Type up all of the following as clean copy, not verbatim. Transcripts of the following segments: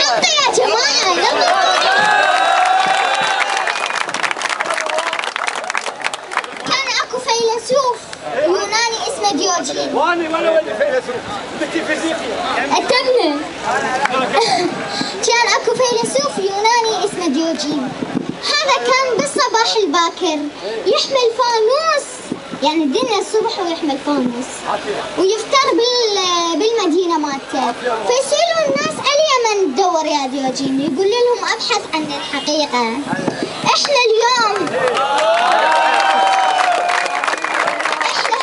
يلا يا جماعة يلا. كان اكو فيلسوف يوناني اسمه ديوجين. وانا ولي فيلسوف، انت فيزيقي. انتبه. كان اكو فيلسوف يوناني اسمه ديوجين. هذا كان بالصباح الباكر يحمل فانوس، يعني الدنيا الصبح ويحمل فانوس ويفتر بالمدينة مالته. فيسألون الناس اليمن تدور يا ديوجين؟ يقول لهم ابحث عن الحقيقة. احنا اليوم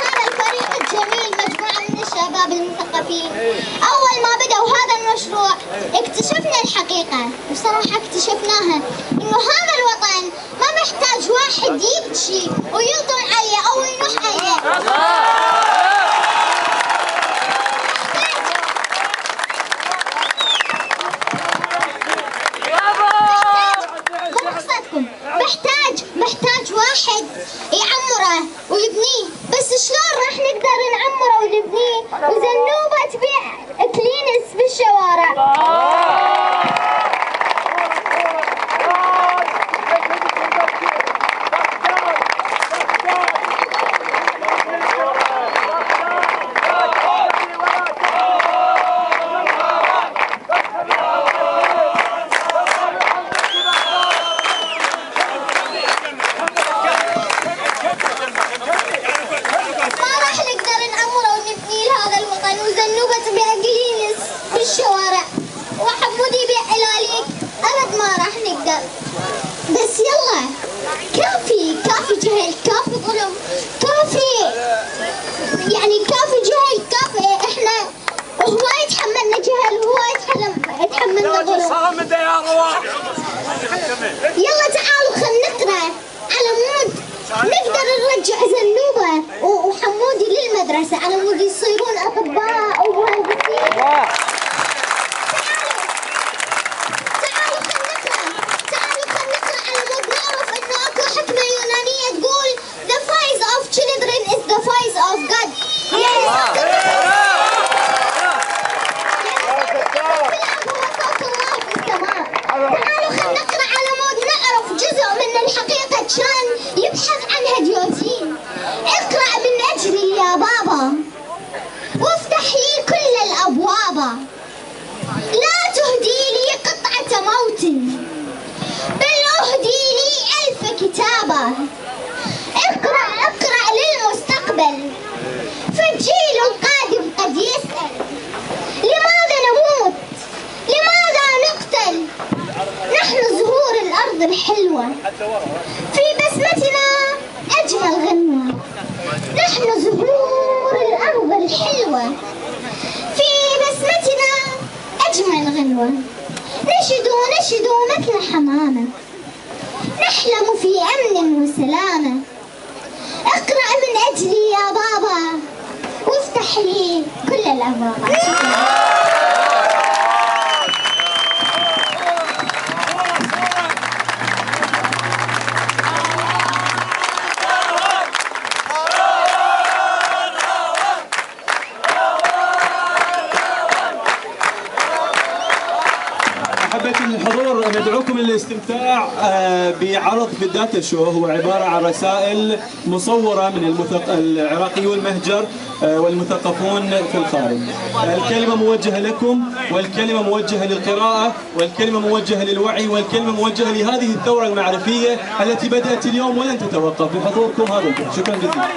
هذا الفريق الجميل مجموعة من الشباب المثقفين اول ما بدأوا هذا المشروع اكتشفنا الحقيقة، وصراحة اكتشفناها انه هذا الوطن ما محتاج واحد يبكي ويلطم عليه او ينح عليه. محتاج واحد يعمره ويبنيه. بس شلون راح نقدر نعمره ونبنيه وزنوبة تبيع كلينس بالشوارع؟ وحمودي يبيع علاليك ابد ما راح نقدر. بس يلا كافي جهل، كافي ظلم، كافي يعني كافي جهل، كافي. احنا هواي تحملنا جهل، هواي تحملنا ظلم. يلا تعالوا خلينا نقرا على مود نقدر نرجع زنوبة وحمودي للمدرسة على مود يصيرون اطباء ومهندسين. يبحث عنها ديوجين. اقرأ من أجلي يا بابا وافتح لي كل الأبواب، لا تهدي لي قطعة موت بل أهدي لي 1000 كتابة. اقرأ للمستقبل فالجيل القادم قد يسأل لماذا نموت؟ لماذا نقتل؟ نحن زهور الأرض الحلوة في بسمتنا أجمل غنوة. نحن زهور الأرض الحلوة في بسمتنا أجمل غنوة. نشد مثل حمامة نحلم في أمن وسلامة. اقرأ من أجلي يا بابا وافتح لي كل الأبواب. الحضور ندعوكم للاستمتاع بعرض في الداتا شو. هو عبارة عن رسائل مصورة من العراقيون المهجر والمثقفون في الخارج. الكلمة موجهة لكم، والكلمة موجهة للقراءة، والكلمة موجهة للوعي، والكلمة موجهة لهذه الثورة المعرفية التي بدأت اليوم ولن تتوقف. بحضوركم هذا الكل. شكرا جزيلا.